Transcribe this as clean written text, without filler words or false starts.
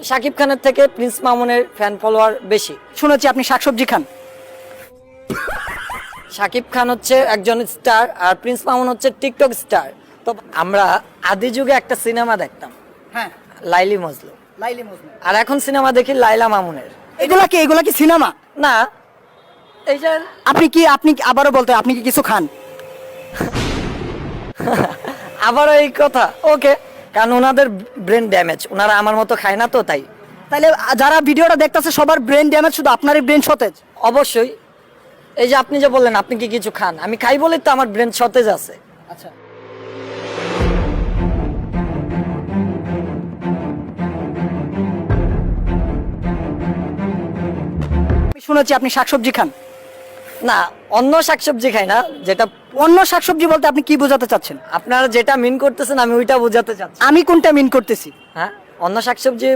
শাকিব খানের থেকে প্রিন্স মামুনের ফ্যান ফলোয়ার বেশি। শুনেছি আপনি শাকসবজি খান। শাকিব খান হচ্ছে একজন স্টার আর প্রিন্স মামুন হচ্ছে টিকটক স্টার। তো আমরা আদি যুগে একটা সিনেমা দেখতাম, হ্যাঁ, লাইলি মজনু, লাইলি মজনু। আর এখন সিনেমা দেখি লাইলা মামুনের। এগুলা কি সিনেমা? না, এই যে আপনি কি আবারও বলতে, আপনি কি কিছু খান? আবার এই কথা, ওকে, কারণ ওনাদের ব্রেন ড্যামেজ, ওনারা আমার মতো খায় না তো তাই। তাহলে যারা ভিডিওটা দেখতেছে সবার ব্রেন ড্যামেজ, শুধু আপনারই ব্রেন সতেজ? অবশ্যই। এই যে আপনি যে বললেন আপনি কি কিছু খান, আমি খাই বলেই তো আমার ব্রেন সতেজ আছে। আচ্ছা, আমি শুনেছি আপনি শাকসবজি খান। না, অন্য শাকসবজি খাই না। যেটা অন্য শাকসবজি বলতে আপনি কি বোঝাতে চাচ্ছেন? আপনারা যেটা মিন করতেছেন আমি ওইটা বোঝাতে চাচ্ছি। আমি কোনটা মিন করতেছি? হ্যাঁ, অন্য শাকসবজি